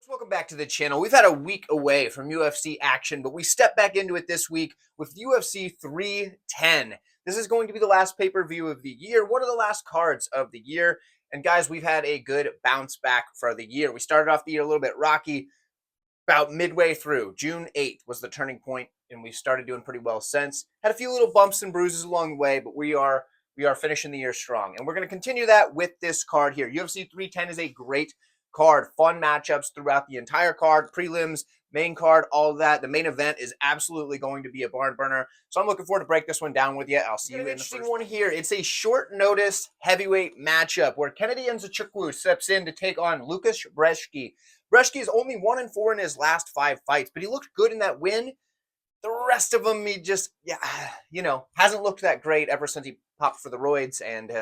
Welcome back to the channel. We've had a week away from UFC action, but we step back into it this week with UFC 310. This is going to be the last pay-per-view of the year, one of the last cards of the year. And guys, we've had a good bounce back for the year. We started off the year a little bit rocky. About midway through, June 8th was the turning point, and we started doing pretty well since. Had a few little bumps and bruises along the way, but we are finishing the year strong. And we're going to continue that with this card here. UFC 310 is a great card, fun matchups throughout the entire card, prelims, main card, all of that. The main event is absolutely going to be a barn burner. So I'm looking forward to break this one down with you. I'll see you in the first one here. It's a short notice heavyweight matchup where Kennedy Nzechukwu steps in to take on Lukasz Brzeski. Brzeski is only 1-4 in his last 5 fights, but he looked good in that win. The rest of them, he just, hasn't looked that great ever since he popped for the roids, and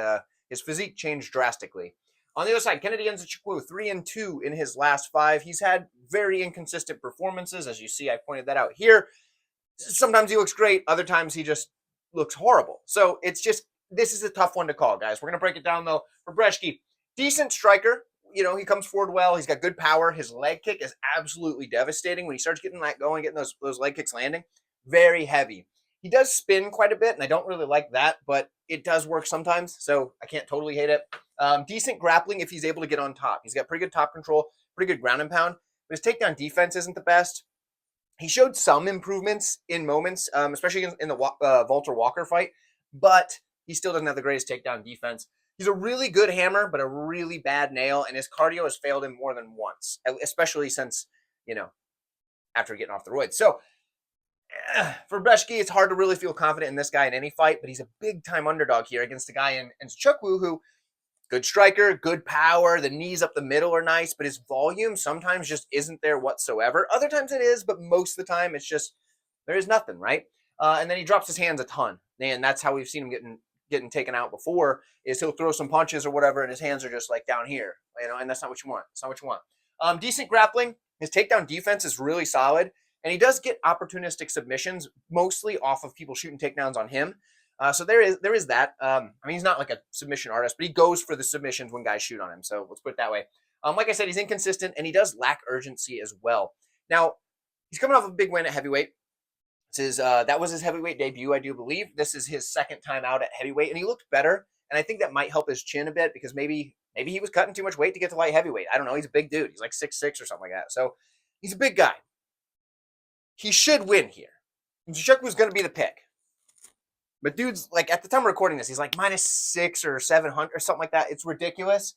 his physique changed drastically. On the other side, Kennedy Nzechukwu, 3-2 in his last 5. He's had very inconsistent performances. As you see, I pointed that out here. Sometimes he looks great. Other times he just looks horrible. So it's just, this is a tough one to call, guys. We're going to break it down, though, for Brzeski. Decent striker. He comes forward well. He's got good power. His leg kick is absolutely devastating. When he starts getting that going, getting those leg kicks landing, very heavy. He does spin quite a bit, and I don't really like that, but it does work sometimes, so I can't totally hate it. Decent grappling if he's able to get on top. He's got pretty good top control, pretty good ground and pound, but his takedown defense isn't the best. He showed some improvements in moments, especially in the Walter Walker fight, but he still doesn't have the greatest takedown defense. He's a really good hammer, but a really bad nail, and his cardio has failed him more than once, especially since, after getting off the roids. So, for Brzeski, it's hard to really feel confident in this guy in any fight, but he's a big-time underdog here against a guy in Nzechukwu who, good striker, good power, the knees up the middle are nice, but his volume sometimes just isn't there whatsoever. Other times it is, but most of the time it's just, there is nothing, right? And then he drops his hands a ton, and that's how we've seen him getting taken out before, is he'll throw some punches or whatever, and his hands are just like down here, and that's not what you want. It's not what you want. Decent grappling. His takedown defense is really solid. And he does get opportunistic submissions, mostly off of people shooting takedowns on him. So there is that. He's not like a submission artist, but he goes for the submissions when guys shoot on him. So let's put it that way. Like I said, he's inconsistent, and he does lack urgency as well. Now, he's coming off a big win at heavyweight. That was his heavyweight debut, I do believe. This is his second time out at heavyweight, and he looked better. And I think that might help his chin a bit because maybe he was cutting too much weight to get to light heavyweight. I don't know. He's a big dude. He's like 6'6" or something like that. So he's a big guy. He should win here. Nzechukwu's going to be the pick. But dude's, like, at the time of recording this, he's like -6 or 700 or something like that. It's ridiculous.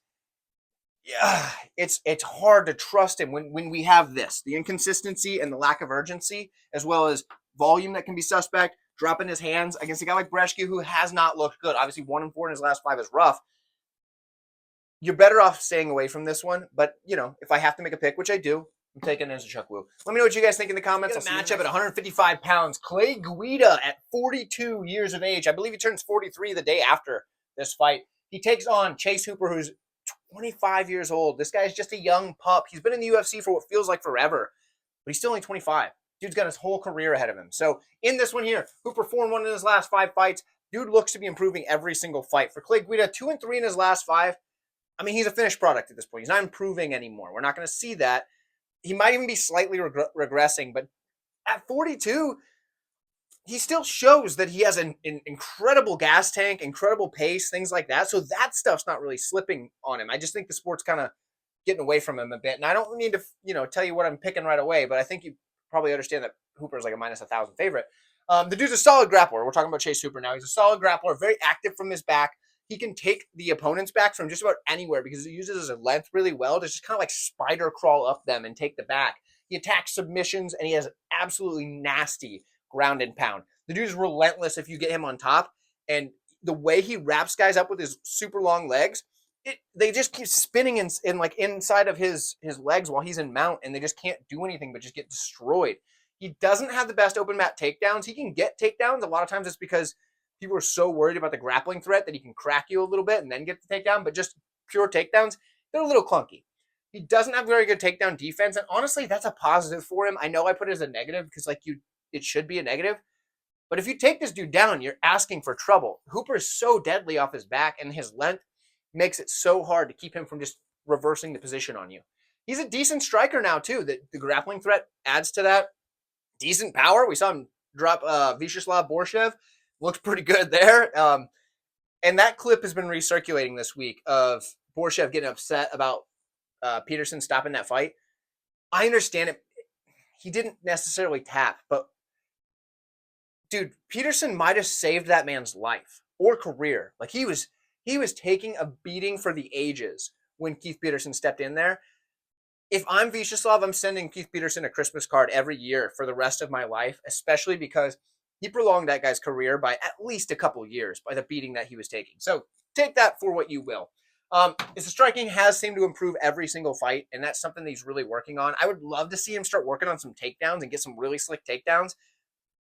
Yeah, it's hard to trust him when we have this, the inconsistency and the lack of urgency, as well as volume that can be suspect, dropping his hands against a guy like Brzeski who has not looked good. Obviously, 1-4 in his last 5 is rough. You're better off staying away from this one. But, if I have to make a pick, which I do, I'm taking Nzechukwu. Let me know what you guys think in the comments. I'll matchup at 155 pounds. Clay Guida at 42 years of age. I believe he turns 43 the day after this fight. He takes on Chase Hooper, who's 25 years old. This guy's just a young pup. He's been in the UFC for what feels like forever, but he's still only 25. Dude's got his whole career ahead of him. So in this one here, Hooper 4-1 in his last 5 fights. Dude looks to be improving every single fight. For Clay Guida, 2-3 in his last 5. He's a finished product at this point. He's not improving anymore. We're not going to see that. He might even be slightly regressing, but at 42, he still shows that he has an incredible gas tank, incredible pace, things like that. So that stuff's not really slipping on him. I just think the sport's kind of getting away from him a bit. And I don't need to, tell you what I'm picking right away, but I think you probably understand that Hooper's like a -1,000 favorite. The dude's a solid grappler. We're talking about Chase Hooper now. He's a solid grappler, very active from his back. He can take the opponent's back from just about anywhere because he uses his length really well to just kind of like spider crawl up them and take the back. He attacks submissions, and he has absolutely nasty ground and pound. The dude is relentless if you get him on top, and the way he wraps guys up with his super long legs, they just keep spinning in like inside of his legs while he's in mount, and they just can't do anything but just get destroyed. He doesn't have the best open mat takedowns. He can get takedowns. A lot of times it's because people are so worried about the grappling threat that he can crack you a little bit and then get the takedown, but just pure takedowns, they're a little clunky. He doesn't have very good takedown defense, and honestly, that's a positive for him. I know I put it as a negative because it should be a negative, but if you take this dude down, you're asking for trouble. Hooper is so deadly off his back, and his length makes it so hard to keep him from just reversing the position on you. he's a decent striker now too. The grappling threat adds to that. Decent power. We saw him drop Vyacheslav Borshev. Looked pretty good there. And that clip has been recirculating this week of Borshev getting upset about Peterson stopping that fight. I understand it. He didn't necessarily tap, but dude, Peterson might have saved that man's life or career. Like he was taking a beating for the ages when Keith Peterson stepped in there. If I'm Vyacheslav, I'm sending Keith Peterson a Christmas card every year for the rest of my life, especially because he prolonged that guy's career by at least a couple years by the beating that he was taking. So take that for what you will. His striking has seemed to improve every single fight, and that's something that he's really working on. I would love to see him start working on some takedowns and get some really slick takedowns.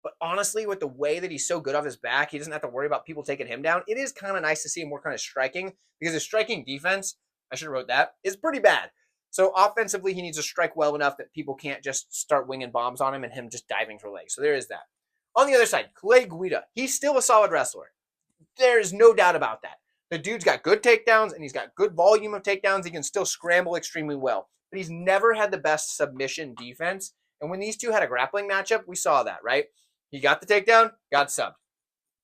But honestly, with the way that he's so good off his back, he doesn't have to worry about people taking him down. It is kind of nice to see him work on his striking because his striking defense, I should have wrote that, is pretty bad. So offensively, he needs to strike well enough that people can't just start winging bombs on him and him just diving for legs. So there is that. On the other side, Guida, he's still a solid wrestler. There's no doubt about that. The dude's got good takedowns, and he's got good volume of takedowns. He can still scramble extremely well. But he's never had the best submission defense. And when these two had a grappling matchup, we saw that, right? He got the takedown, got subbed.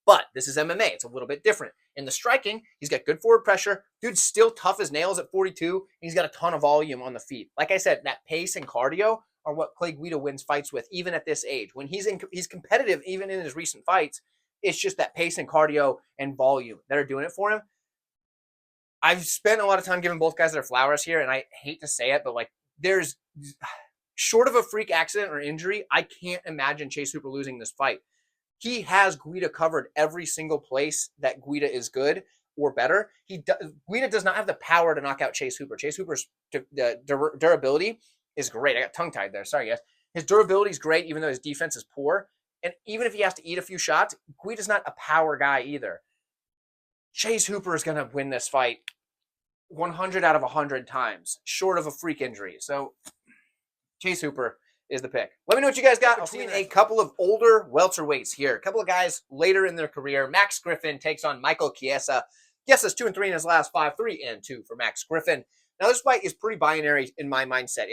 But this is MMA. It's a little bit different. In the striking, he's got good forward pressure. Dude's still tough as nails at 42. And he's got a ton of volume on the feet. Like I said, that pace and cardio are what Clay Guida wins fights with, even at this age. When he's competitive, even in his recent fights, it's just that pace and cardio and volume that are doing it for him. I've spent a lot of time giving both guys their flowers here, and I hate to say it, but like there's short of a freak accident or injury, I can't imagine Chase Hooper losing this fight. He has Guida covered every single place that Guida is good or better. Guida does not have the power to knock out Chase Hooper. Chase Hooper's durability is great. I got tongue-tied there. Sorry, guys. His durability is great, even though his defense is poor. And even if he has to eat a few shots, Guida's not a power guy either. Chase Hooper is going to win this fight 100 out of 100 times, short of a freak injury. So Chase Hooper is the pick. Let me know what you guys got. I've seen a couple of older welterweights here. A couple of guys later in their career. Max Griffin takes on Michael Chiesa. Chiesa's 2-3 in his last 5, 3-2 for Max Griffin. Now, this fight is pretty binary in my mindset.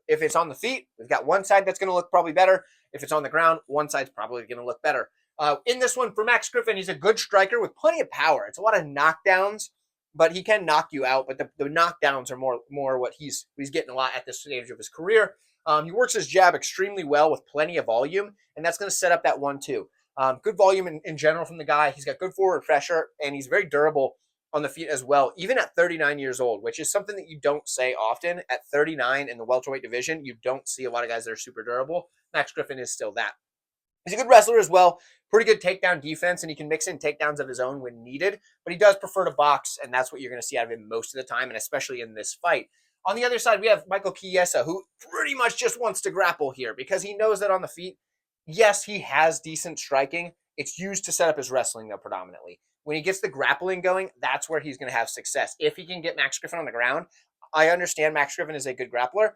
If it's on the feet, we've got one side that's going to look probably better. If it's on the ground, one side's probably going to look better. In this one, for Max Griffin, he's a good striker with plenty of power. It's a lot of knockdowns, but he can knock you out. But the knockdowns are more what he's getting a lot at this stage of his career. He works his jab extremely well with plenty of volume, and that's going to set up that 1-2. Good volume in general from the guy. He's got good forward pressure, and he's very durable on the feet as well, even at 39 years old, which is something that you don't say often. At 39 in the welterweight division, you don't see a lot of guys that are super durable. Max Griffin is still that. He's a good wrestler as well. Pretty good takedown defense, and he can mix in takedowns of his own when needed, but he does prefer to box, and that's what you're going to see out of him most of the time, and especially in this fight. On the other side, we have Michael Chiesa, who pretty much just wants to grapple here because he knows that on the feet, yes, he has decent striking. It's used to set up his wrestling, though, predominantly. When he gets the grappling going, that's where he's going to have success. If he can get Max Griffin on the ground, I understand Max Griffin is a good grappler.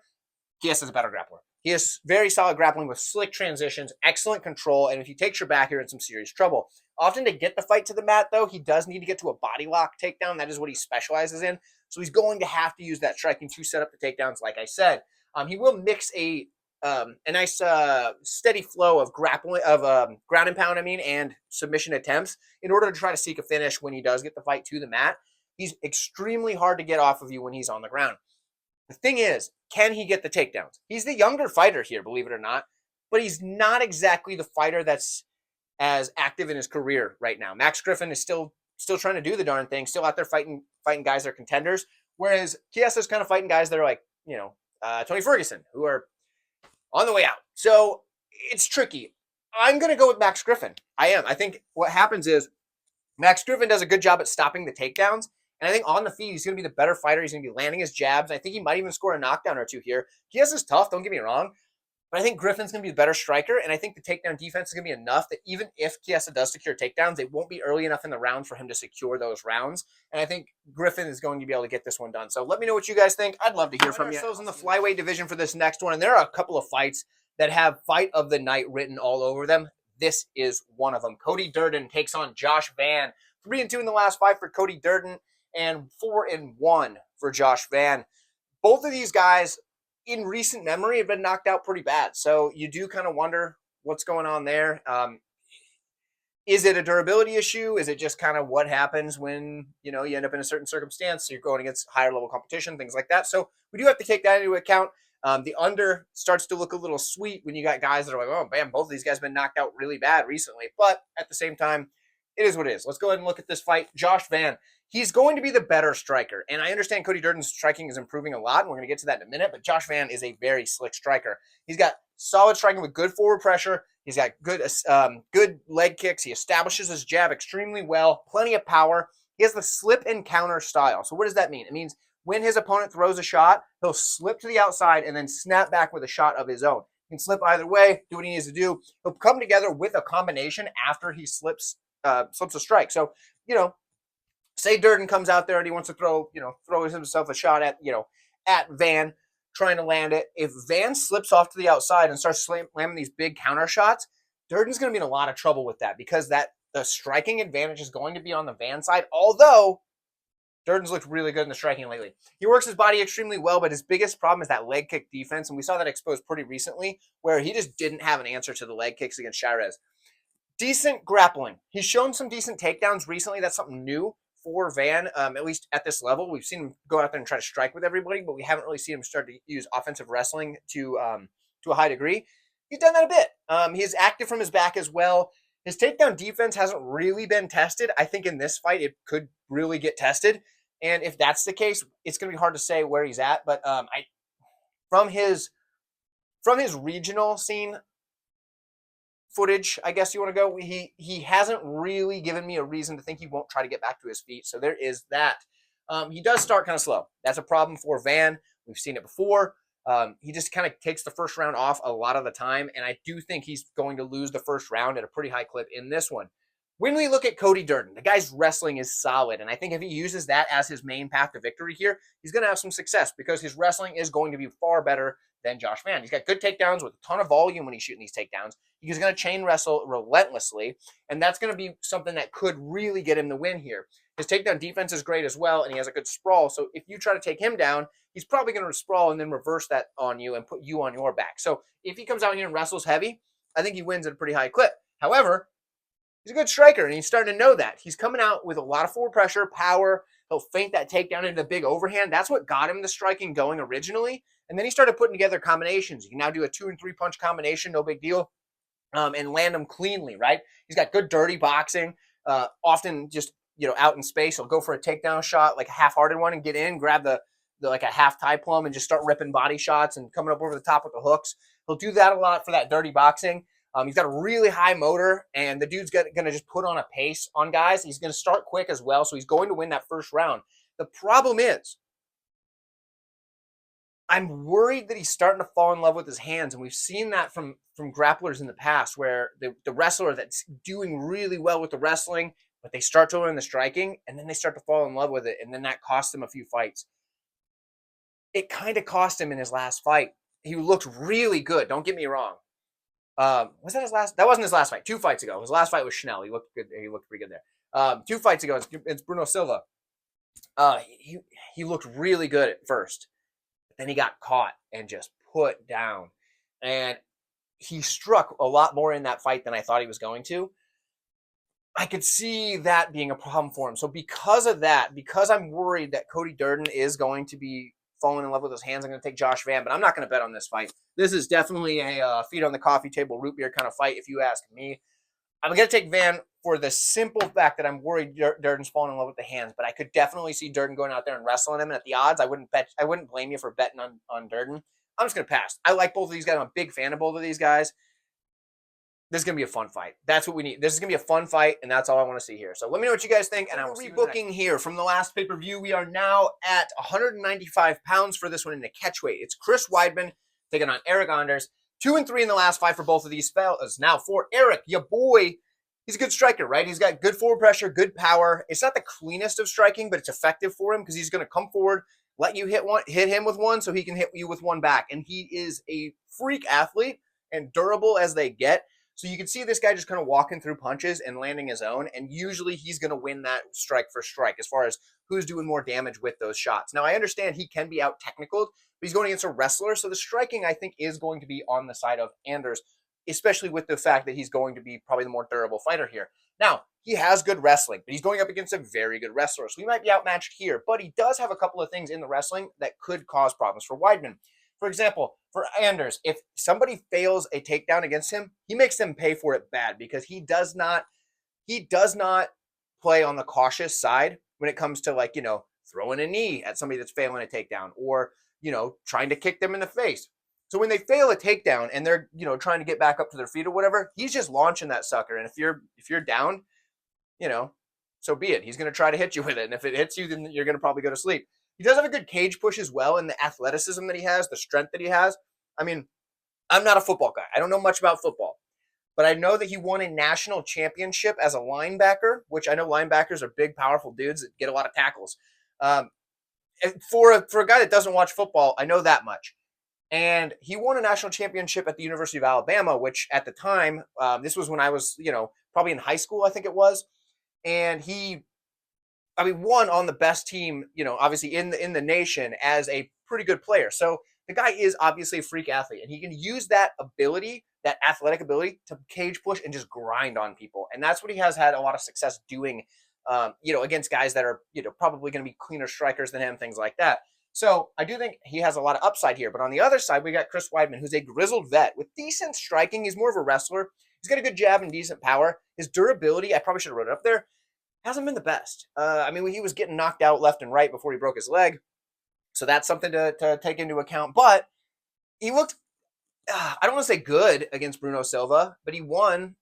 Chiesa's a better grappler. He has very solid grappling with slick transitions, excellent control, and if he takes your back, you're in some serious trouble. Often to get the fight to the mat, though, he does need to get to a body lock takedown. That is what he specializes in. So he's going to have to use that striking to set up the takedowns, like I said. He will mix a nice steady flow of grappling, of ground and pound, and submission attempts in order to try to seek a finish when he does get the fight to the mat. He's extremely hard to get off of you when he's on the ground. The thing is, can he get the takedowns? He's the younger fighter here, believe it or not, but he's not exactly the fighter that's as active in his career right now. Max Griffin is still trying to do the darn thing, still out there fighting guys that are contenders, whereas Chiesa's kind of fighting guys that are like, Tony Ferguson, who are on the way out. So it's tricky. I'm going to go with Max Griffin. I am. I think what happens is Max Griffin does a good job at stopping the takedowns. And I think on the feet, he's going to be the better fighter. He's going to be landing his jabs. I think he might even score a knockdown or two here. Chiesa's tough, don't get me wrong. But I think Griffin's going to be the better striker. And I think the takedown defense is going to be enough that even if Chiesa does secure takedowns, they won't be early enough in the round for him to secure those rounds. And I think Griffin is going to be able to get this one done. So let me know what you guys think. I'd love to hear from you. Ourselves in the flyweight division for this next one. And there are a couple of fights that have fight of the night written all over them. This is one of them. Cody Durden takes on Josh Van. 3-2 in the last 5 for Cody Durden and 4-1 for Josh Van. Both of these guys in recent memory have been knocked out pretty bad. So you do kind of wonder what's going on there. Is it a durability issue? Is it just kind of what happens when, you end up in a certain circumstance? So you're going against higher level competition, things like that. So we do have to take that into account. The under starts to look a little sweet when you got guys that are like, oh, man, both of these guys have been knocked out really bad recently. But at the same time, it is what it is. Let's go ahead and look at this fight. Josh Van, he's going to be the better striker. And I understand Cody Durden's striking is improving a lot, and we're going to get to that in a minute. But Josh Van is a very slick striker. He's got solid striking with good forward pressure. He's got good leg kicks. He establishes his jab extremely well, plenty of power. He has the slip and counter style. So what does that mean? It means when his opponent throws a shot, he'll slip to the outside and then snap back with a shot of his own. He can slip either way, do what he needs to do. He'll come together with a combination after he slips a strike. So, say Durden comes out there and he wants to throw himself a shot at Van, trying to land it. If Van slips off to the outside and starts slamming these big counter shots, Durden's going to be in a lot of trouble with that, because the striking advantage is going to be on the Van side, although Durden's looked really good in the striking lately. He works his body extremely well, but his biggest problem is that leg kick defense, and we saw that exposed pretty recently, where he just didn't have an answer to the leg kicks against Reyes. Decent grappling. He's shown some decent takedowns recently. That's something new for Van, at least at this level. We've seen him go out there and try to strike with everybody, but we haven't really seen him start to use offensive wrestling to a high degree. He's done that a bit. He's active from his back as well. His takedown defense hasn't really been tested. I think in this fight, it could really get tested. And if that's the case, it's going to be hard to say where he's at. But from his regional scene footage, I guess you want to go, he hasn't really given me a reason to think he won't try to get back to his feet. So there is that. He does start kind of slow. That's a problem for Van. We've seen it before. He just kind of takes the first round off a lot of the time, and I do think he's going to lose the first round at a pretty high clip in this one. When we look at Cody Durden, the guy's wrestling is solid, and I think if he uses that as his main path to victory here, he's going to have some success, because his wrestling is going to be far better than Josh Van. He's got good takedowns with a ton of volume when he's shooting these takedowns. He's going to chain wrestle relentlessly, and that's going to be something that could really get him the win here. His takedown defense is great as well, and he has a good sprawl, so if you try to take him down, he's probably going to sprawl and then reverse that on you and put you on your back. So if he comes out here and wrestles heavy, I think he wins at a pretty high clip. However, he's a good striker, and he's starting to know that. He's coming out with a lot of forward pressure, power. He'll feint that takedown into the big overhand. That's what got him the striking going originally. And then he started putting together combinations. You can now do a 2 and 3 punch combination, no big deal, and land them cleanly, right? He's got good dirty boxing, often just out in space. He'll go for a takedown shot, like a half-hearted one, and get in, grab the like a half tie plum, and just start ripping body shots and coming up over the top with the hooks. He'll do that a lot for that dirty boxing. He's got a really high motor, and the dude's going to just put on a pace on guys. He's going to start quick as well, so he's going to win that first round. The problem is, I'm worried that he's starting to fall in love with his hands, and we've seen that from grapplers in the past, where the wrestler that's doing really well with the wrestling, but they start to learn the striking, and then they start to fall in love with it, and then that costs them a few fights. It kind of cost him in his last fight. He looked really good, don't get me wrong. Was that his last? That wasn't his last fight. 2 fights ago. His last fight was Chanel. He looked good. He looked pretty good there. 2 fights ago, it's Bruno Silva. He looked really good at first. But then he got caught and just put down. And he struck a lot more in that fight than I thought he was going to. I could see that being a problem for him. So because of that, because I'm worried that Cody Durden is going to be falling in love with his hands, I'm going to take Josh Van, but I'm not going to bet on this fight. This is definitely a feet on the coffee table, root beer kind of fight, if you ask me. I'm going to take Van for the simple fact that I'm worried Durden's falling in love with the hands, but I could definitely see Durden going out there and wrestling him. And at the odds, I wouldn't blame you for betting on Durden. I'm just going to pass. I like both of these guys. I'm a big fan of both of these guys. This is going to be a fun fight. That's what we need. This is going to be a fun fight, and that's all I want to see here. So let me know what you guys think, and I will see you rebooking here from the last pay-per-view. We are now at 195 pounds for this one in the catchweight. It's Chris Weidman taking on Eryk Anders. 2 and 3 in the last 5 for both of these fellas. Now for Eryk, your boy, he's a good striker, right? He's got good forward pressure, good power. It's not the cleanest of striking, but it's effective for him because he's going to come forward, let you hit him with one so he can hit you with one back. And he is a freak athlete and durable as they get. So you can see this guy just kind of walking through punches and landing his own, and usually he's going to win that strike for strike as far as who's doing more damage with those shots. Now, I understand he can be out-technicaled, but he's going against a wrestler. So the striking, I think, is going to be on the side of Anders, especially with the fact that he's going to be probably the more durable fighter here. Now, he has good wrestling, but he's going up against a very good wrestler. So he might be outmatched here, but he does have a couple of things in the wrestling that could cause problems for Weidman. For example, for Anders, if somebody fails a takedown against him, he makes them pay for it bad because he does not play on the cautious side when it comes to, like, throwing a knee at somebody that's failing a takedown or, trying to kick them in the face. So when they fail a takedown and they're, trying to get back up to their feet or whatever, he's just launching that sucker. And if you're down, so be it. He's going to try to hit you with it. And if it hits you, then you're going to probably go to sleep. He does have a good cage push as well, and the athleticism that he has, the strength that he has. I mean, I'm not a football guy. I don't know much about football. But I know that he won a national championship as a linebacker, which I know linebackers are big, powerful dudes that get a lot of tackles. For a guy that doesn't watch football, I know that much. And he won a national championship at the University of Alabama, which at the time, this was when I was, probably in high school, I think it was. And he won on the best team, obviously in the nation as a pretty good player. So the guy is obviously a freak athlete, and he can use that ability, that athletic ability, to cage push and just grind on people. And that's what he has had a lot of success doing, against guys that are, probably going to be cleaner strikers than him, things like that. So I do think he has a lot of upside here. But on the other side, we got Chris Weidman, who's a grizzled vet with decent striking. He's more of a wrestler. He's got a good jab and decent power. His durability, I probably should have wrote it up there, hasn't been the best. He was getting knocked out left and right before he broke his leg. So that's something to take into account. But he looked, I don't want to say good against Bruno Silva, but he won.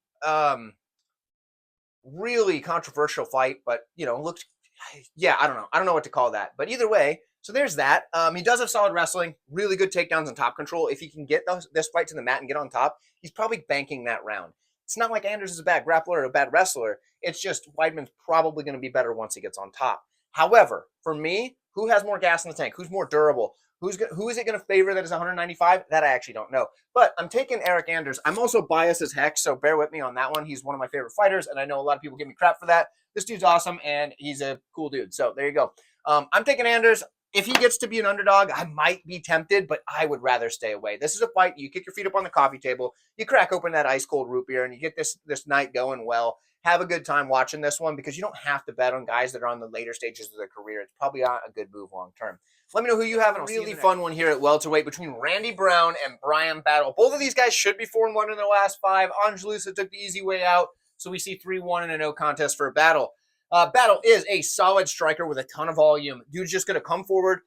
Really controversial fight, but, looked, I don't know. I don't know what to call that. But either way, so there's that. He does have solid wrestling, really good takedowns and top control. If he can get this fight to the mat and get on top, he's probably banking that round. It's not like Anders is a bad grappler or a bad wrestler. It's just Weidman's probably going to be better once he gets on top. However, for me, who has more gas in the tank? Who's more durable? Who is it going to favor that is 195? That I actually don't know. But I'm taking Eryk Anders. I'm also biased as heck, so bear with me on that one. He's one of my favorite fighters, and I know a lot of people give me crap for that. This dude's awesome, and he's a cool dude. So there you go. I'm taking Anders. If he gets to be an underdog, I might be tempted, but I would rather stay away. This is a fight. You kick your feet up on the coffee table. You crack open that ice-cold root beer, and you get this night going well. Have a good time watching this one because you don't have to bet on guys that are on the later stages of their career. It's probably not a good move long-term. Let me know who you have. A really fun one here at welterweight between Randy Brown and Bryan Battle. Both of these guys should be 4-1 in their last 5. Angelusa took the easy way out, so we see 3-1 and a no contest for Battle. Battle is a solid striker with a ton of volume. Dude's just going to come forward,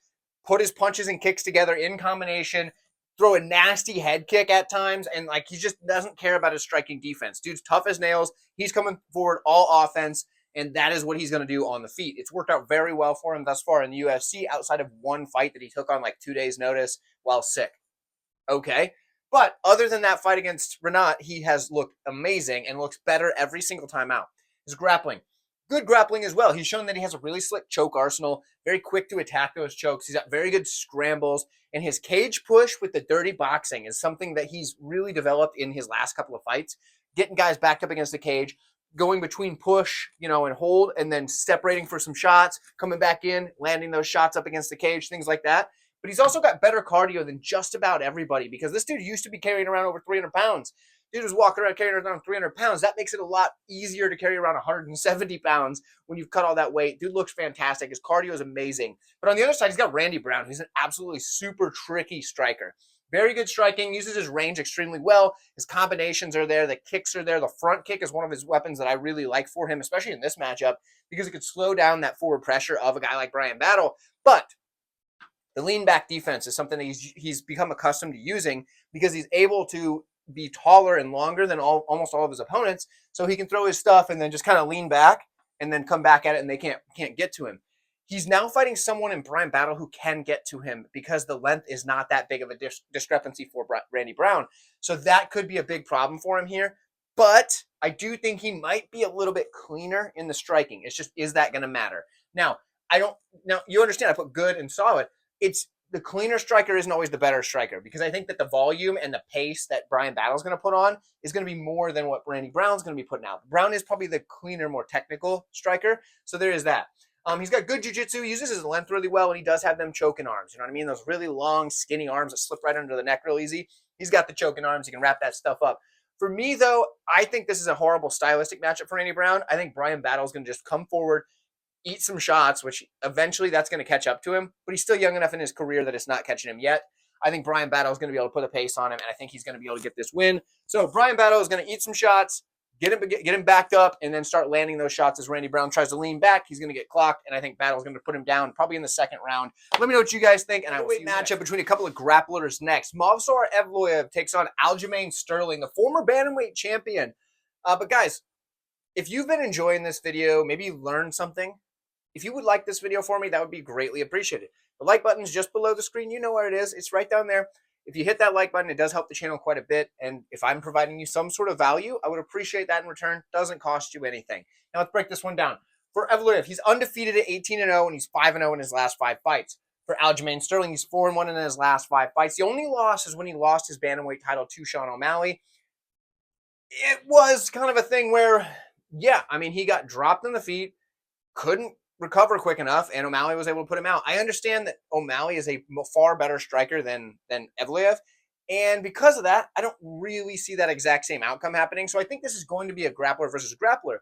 put his punches and kicks together in combination, throw a nasty head kick at times, and he just doesn't care about his striking defense. Dude's tough as nails. He's coming forward all offense, and that is what he's going to do on the feet. It's worked out very well for him thus far in the UFC, outside of one fight that he took on 2 days' notice while sick. Okay, but other than that fight against Renat, he has looked amazing and looks better every single time out. His grappling. Good grappling as well. He's shown that he has a really slick choke arsenal, very quick to attack those chokes. He's got very good scrambles, and his cage push with the dirty boxing is something that he's really developed in his last couple of fights, getting guys backed up against the cage, going between push, and hold, and then separating for some shots, coming back in, landing those shots up against the cage, things like that. But he's also got better cardio than just about everybody because this dude used to be carrying around over 300 pounds. Dude was walking around carrying around 300 pounds. That makes it a lot easier to carry around 170 pounds when you've cut all that weight. Dude looks fantastic. His cardio is amazing. But on the other side, he's got Randy Brown, who's an absolutely super tricky striker. Very good striking, uses his range extremely well. His combinations are there. The kicks are there. The front kick is one of his weapons that I really like for him, especially in this matchup, because it could slow down that forward pressure of a guy like Bryan Battle. But the lean back defense is something that he's become accustomed to using because he's able to be taller and longer than almost all of his opponents, so he can throw his stuff and then just kind of lean back and then come back at it, and they can't get to him. He's now fighting someone in Bryan Battle who can get to him because the length is not that big of a discrepancy for Randy Brown. So that could be a big problem for him here. But I do think he might be a little bit cleaner in the striking. It's just, is that going to matter? Now, you understand I put good and solid. It's the cleaner striker isn't always the better striker because I think that the volume and the pace that Bryan Battle's going to put on is going to be more than what Randy Brown's going to be putting out. Brown is probably the cleaner, more technical striker. So there is that. He's got good jiu-jitsu. He uses his length really well, and he does have them choking arms. You know what I mean? Those really long, skinny arms that slip right under the neck real easy. He's got the choking arms. He can wrap that stuff up. For me, though, I think this is a horrible stylistic matchup for Randy Brown. I think Bryan Battle's going to just come forward, eat some shots, which eventually that's going to catch up to him. But he's still young enough in his career that it's not catching him yet. I think Bryan Battle is going to be able to put a pace on him, and I think he's going to be able to get this win. So Bryan Battle is going to eat some shots, get him backed up, and then start landing those shots as Randy Brown tries to lean back. He's going to get clocked, and I think Battle's going to put him down probably in the second round. Let me know what you guys think, and I will see you matchup between a couple of grapplers next. Movsar Evloev takes on Aljamain Sterling, the former bantamweight champion. But guys, if you've been enjoying this video, maybe you learned something. If you would like this video for me, that would be greatly appreciated. The like button's just below the screen. You know where it is. It's right down there. If you hit that like button, it does help the channel quite a bit. And if I'm providing you some sort of value, I would appreciate that in return. Doesn't cost you anything. Now let's break this one down. For Evloev, he's undefeated at 18-0, and he's 5-0 in his last 5 fights. For Aljamain Sterling, he's 4-1 in his last 5 fights. The only loss is when he lost his bantamweight title to Sean O'Malley. It was kind of a thing where, yeah, I mean, he got dropped in the feet, couldn't recover quick enough, and O'Malley was able to put him out. I understand that O'Malley is a far better striker than Evloev, and because of that, I don't really see that exact same outcome happening. So I think this is going to be a grappler versus grappler.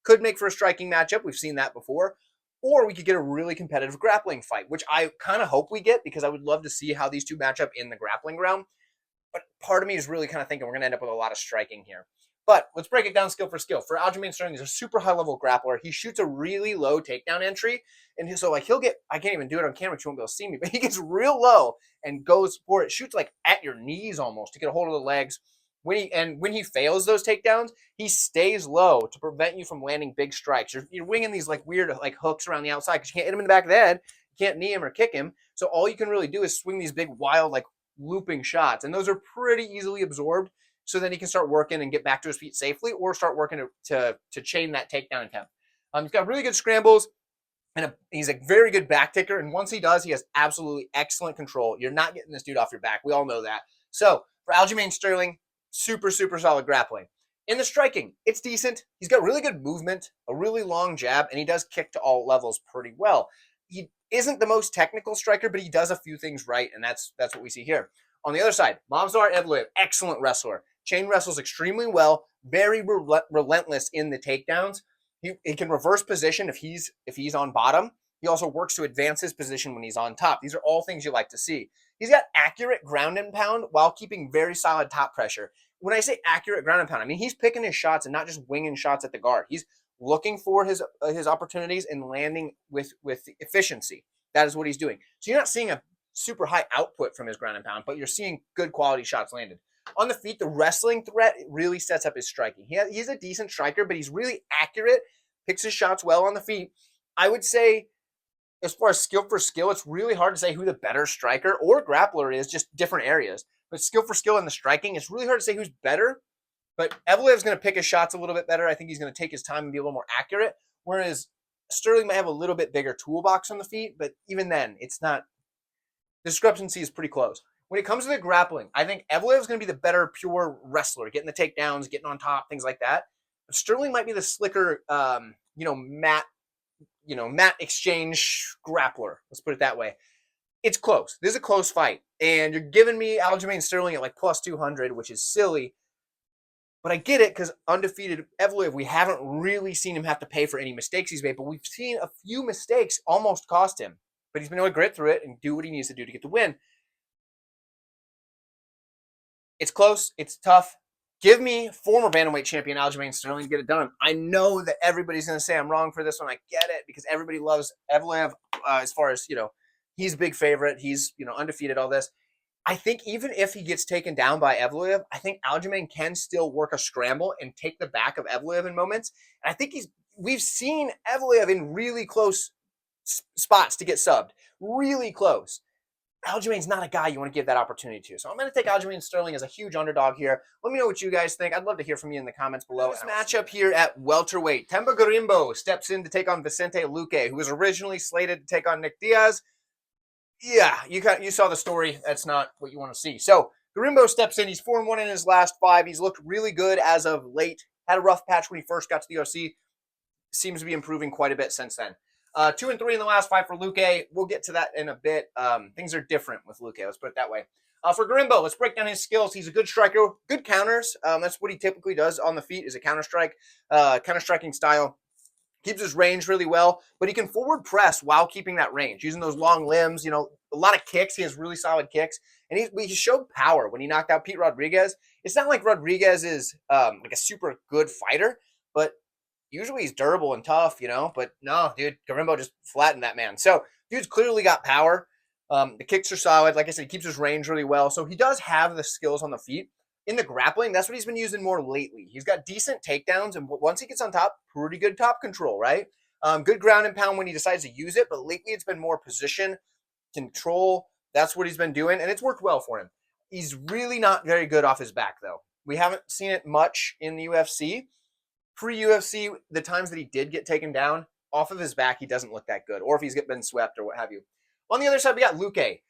Could make for a striking matchup. We've seen that before. Or we could get a really competitive grappling fight, which I kind of hope we get because I would love to see how these two match up in the grappling realm. But part of me is really kind of thinking we're going to end up with a lot of striking here. But let's break it down skill for skill. For Aljamain Sterling, he's a super high-level grappler. He shoots a really low takedown entry. And so, like, he'll get, I can't even do it on camera because you won't be able to see me, but he gets real low and goes for it. Shoots, like, at your knees almost to get a hold of the legs. When he fails those takedowns, he stays low to prevent you from landing big strikes. You're winging these, like, weird, like, hooks around the outside because you can't hit him in the back of the head. You can't knee him or kick him. So all you can really do is swing these big, wild, like, looping shots. And those are pretty easily absorbed. So then he can start working and get back to his feet safely, or start working to chain that takedown attempt. He's got really good scrambles, and he's a very good back ticker. And once he does, he has absolutely excellent control. You're not getting this dude off your back. We all know that. So for Aljamain Sterling, super, super solid grappling. In the striking, it's decent. He's got really good movement, a really long jab, and he does kick to all levels pretty well. He isn't the most technical striker, but he does a few things right, and that's what we see here. On the other side, Movsar Evloev, excellent wrestler. Chain wrestles extremely well, very relentless in the takedowns. He can reverse position if he's on bottom. He also works to advance his position when he's on top. These are all things you like to see. He's got accurate ground and pound while keeping very solid top pressure. When I say accurate ground and pound, I mean he's picking his shots and not just winging shots at the guard. He's looking for his opportunities and landing with efficiency. That is what he's doing. So you're not seeing a super high output from his ground and pound, but you're seeing good quality shots landed. On the feet, the wrestling threat really sets up his striking. He's a decent striker, but he's really accurate, picks his shots well on the feet. I would say, as far as skill for skill, it's really hard to say who the better striker or grappler is, just different areas. But skill for skill in the striking, it's really hard to say who's better. But Evloev's going to pick his shots a little bit better. I think he's going to take his time and be a little more accurate, whereas Sterling might have a little bit bigger toolbox on the feet, but even then, it's not. The discrepancy is pretty close. When it comes to the grappling, I think Evloev is going to be the better pure wrestler, getting the takedowns, getting on top, things like that. But Sterling might be the slicker, mat exchange grappler. Let's put it that way. It's close. This is a close fight, and you're giving me Aljamain Sterling at like plus 200, which is silly. But I get it because undefeated Evloev, we haven't really seen him have to pay for any mistakes he's made, but we've seen a few mistakes almost cost him. But he's been able to grit through it and do what he needs to do to get the win. It's close. It's tough. Give me former bantamweight champion Aljamain Sterling to get it done. I know that everybody's going to say I'm wrong for this one. I get it because everybody loves Evloev as far as, he's a big favorite. He's, undefeated, all this. I think even if he gets taken down by Evloev, I think Aljamain can still work a scramble and take the back of Evloev in moments. And I think we've seen Evloev in really close spots to get subbed. Really close. Aljamain's not a guy you want to give that opportunity to. So I'm going to take Aljamain Sterling as a huge underdog here. Let me know what you guys think. I'd love to hear from you in the comments below. This matchup here at welterweight. Themba Gorimbo steps in to take on Vicente Luque, who was originally slated to take on Nick Diaz. Yeah, you saw the story. That's not what you want to see. So Gorimbo steps in. He's 4-1 in his last 5. He's looked really good as of late. Had a rough patch when he first got to the UFC. Seems to be improving quite a bit since then. 2-3 in the last 5 for Luque. We'll get to that in a bit. Things are different with Luque. Let's put it that way. For Gorimbo, let's break down his skills. He's a good striker, good counters. That's what he typically does on the feet, is a counter strike, counter striking style. Keeps his range really well, but he can forward press while keeping that range, using those long limbs. You know, a lot of kicks. He has really solid kicks, and he showed power when he knocked out Pete Rodriguez. It's not like Rodriguez is like a super good fighter, but usually he's durable and tough, you know. But no, dude, Gorimbo just flattened that man. So dude's clearly got power. The kicks are solid. Like I said, he keeps his range really well. So he does have the skills on the feet. In the grappling, that's what he's been using more lately. He's got decent takedowns, and once he gets on top, pretty good top control, right? Good ground and pound when he decides to use it, but lately it's been more position, control. That's what he's been doing, and it's worked well for him. He's really not very good off his back, though. We haven't seen it much in the UFC. Pre-UFC, the times that he did get taken down, off of his back, he doesn't look that good, or if he's been swept or what have you. On the other side, we got Luque.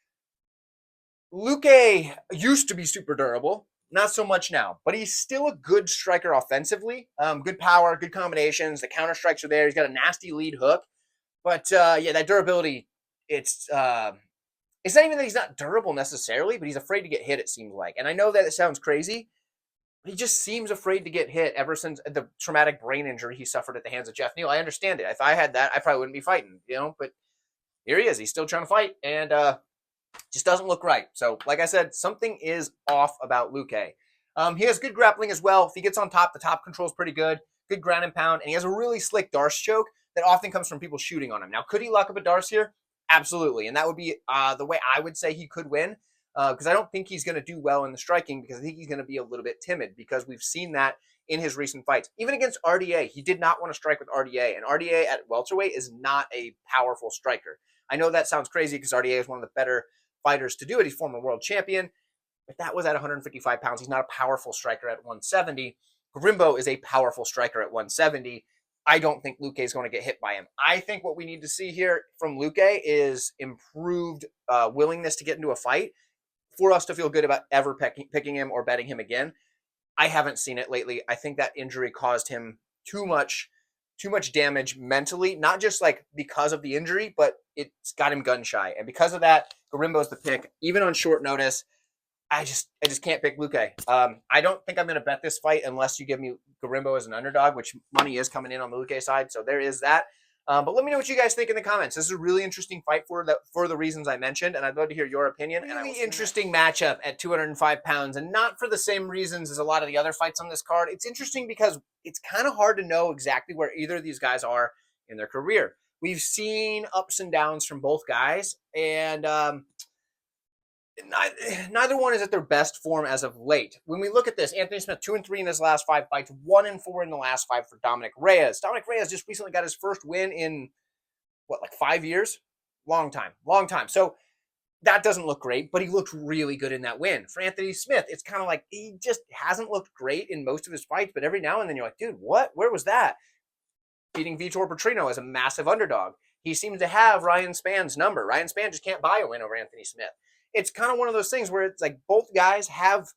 Luque used to be super durable. Not so much now, but he's still a good striker offensively. Good power, good combinations. The counter strikes are there. He's got a nasty lead hook. But yeah, that durability, it's not even that he's not durable necessarily, but he's afraid to get hit, it seems like. And I know that it sounds crazy, but he just seems afraid to get hit ever since the traumatic brain injury he suffered at the hands of Jeff Neal. I understand it. If I had that, I probably wouldn't be fighting, you know, but here he is. He's still trying to fight, and just doesn't look right. So, like I said, something is off about Luque. He has good grappling as well. If he gets on top, the top control is pretty good. Good ground and pound. And he has a really slick Darce choke that often comes from people shooting on him. Now, could he lock up a Darce here? Absolutely. And that would be the way I would say he could win. Because I don't think he's going to do well in the striking, because I think he's going to be a little bit timid, because we've seen that in his recent fights. Even against RDA, he did not want to strike with RDA. And RDA at welterweight is not a powerful striker. I know that sounds crazy because RDA is one of the better fighters to do it. He's former world champion, but that was at 155 pounds. He's not a powerful striker at 170. Gorimbo is a powerful striker at 170. I don't think Luque is going to get hit by him. I think what we need to see here from Luque is improved willingness to get into a fight for us to feel good about ever picking him or betting him again. I haven't seen it lately. I think that injury caused him too much damage mentally, not just like because of the injury, but it's got him gun shy. And because of that, Gorimbo's the pick, even on short notice. I just can't pick Luque. I don't think I'm going to bet this fight unless you give me Gorimbo as an underdog, which money is coming in on the Luque side. So there is that. But let me know what you guys think in the comments. This is a really interesting fight for the reasons I mentioned, and I'd love to hear your opinion. Really interesting matchup at 205 pounds, and not for the same reasons as a lot of the other fights on this card. It's interesting because it's kind of hard to know exactly where either of these guys are in their career. We've seen ups and downs from both guys, and neither one is at their best form as of late. When we look at this, Anthony Smith 2-3 in his last 5 fights, 1-4 in the last 5 for Dominick Reyes. Dominick Reyes just recently got his first win in like 5 years? Long time. So that doesn't look great, but he looked really good in that win. For Anthony Smith, it's kind of like he just hasn't looked great in most of his fights, but every now and then you're like, dude, what? Where was that? Beating Vitor Petrino as a massive underdog. He seems to have Ryan Spann's number. Ryan Spann just can't buy a win over Anthony Smith. It's kind of one of those things where it's like both guys both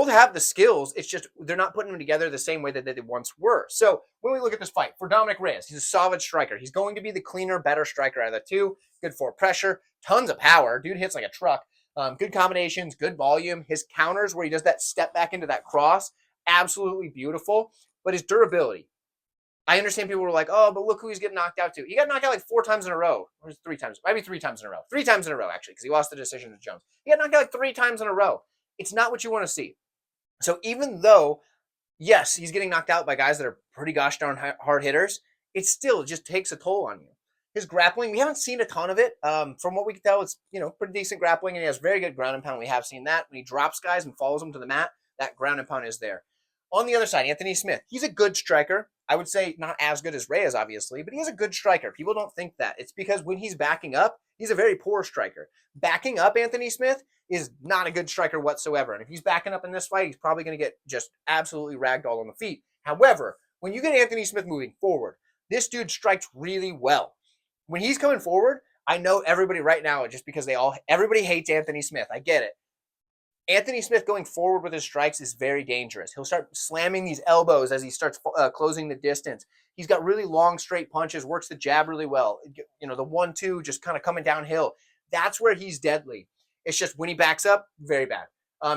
have the skills. It's just they're not putting them together the same way that they once were. So when we look at this fight, for Dominick Reyes, he's a solid striker. He's going to be the cleaner, better striker out of the two. Good for pressure, tons of power. Dude hits like a truck. Good combinations, good volume. His counters where he does that step back into that cross, absolutely beautiful. But his durability. I understand people were like, oh, but look who he's getting knocked out to. He got knocked out like 4 times in a row. Or 3 times. Maybe 3 times in a row. 3 times in a row, actually, because he lost the decision to Jones. He got knocked out like 3 times in a row. It's not what you want to see. So even though, yes, he's getting knocked out by guys that are pretty gosh darn hard hitters, it still just takes a toll on you. His grappling, we haven't seen a ton of it. From what we can tell, it's pretty decent grappling, and he has very good ground and pound. We have seen that. When he drops guys and follows them to the mat, that ground and pound is there. On the other side, Anthony Smith, he's a good striker. I would say not as good as Reyes, obviously, but he's a good striker. People don't think that. It's because when he's backing up, he's a very poor striker. Backing up Anthony Smith is not a good striker whatsoever. And if he's backing up in this fight, he's probably going to get just absolutely ragdolled on the feet. However, when you get Anthony Smith moving forward, this dude strikes really well. When he's coming forward, I know everybody right now, just because everybody hates Anthony Smith. I get it. Anthony Smith going forward with his strikes is very dangerous. He'll start slamming these elbows as he starts closing the distance. He's got really long, straight punches, works the jab really well. You know, the 1-2 just kind of coming downhill. That's where he's deadly. It's just when he backs up, very bad.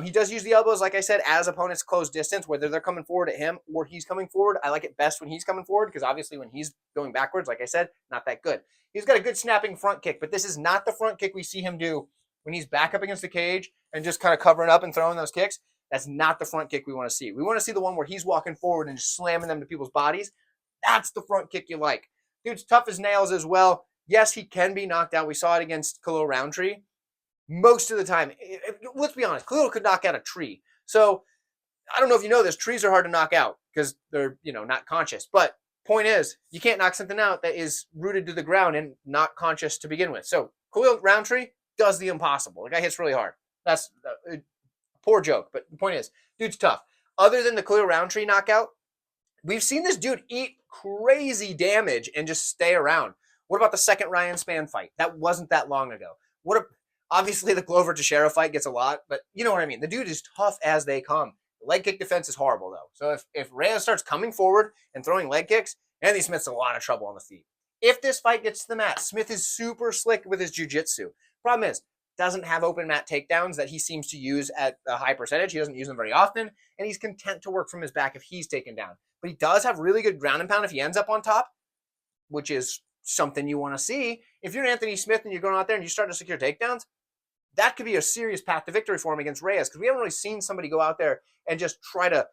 He does use the elbows, like I said, as opponents close distance, whether they're coming forward at him or he's coming forward. I like it best when he's coming forward because obviously when he's going backwards, like I said, not that good. He's got a good snapping front kick, but this is not the front kick we see him do when he's back up against the cage and just kind of covering up and throwing those kicks. That's not the front kick we want to see. We want to see the one where he's walking forward and just slamming them to people's bodies. That's the front kick you like. Dude's tough as nails as well. Yes, he can be knocked out. We saw it against Khalil Roundtree. Most of the time, let's be honest, Khalil could knock out a tree. So I don't know if you know this, trees are hard to knock out because they're, not conscious. But point is, you can't knock something out that is rooted to the ground and not conscious to begin with. So Khalil Roundtree does the impossible. The guy hits really hard. That's a poor joke, but the point is, dude's tough. Other than the Khalil Roundtree knockout, we've seen this dude eat crazy damage and just stay around. What about the second Ryan Spann fight? That wasn't that long ago. Obviously, the Glover Teixeira fight gets a lot, but you know what I mean. The dude is tough as they come. The leg kick defense is horrible, though. So if Reyes starts coming forward and throwing leg kicks, Anthony Smith's in a lot of trouble on the feet. If this fight gets to the mat, Smith is super slick with his jiu-jitsu. Problem is, doesn't have open mat takedowns that he seems to use at a high percentage. He doesn't use them very often, and he's content to work from his back if he's taken down. But he does have really good ground and pound if he ends up on top, which is something you want to see. If you're Anthony Smith and you're going out there and you start to secure takedowns, that could be a serious path to victory for him against Reyes because we haven't really seen somebody go out there and just try to,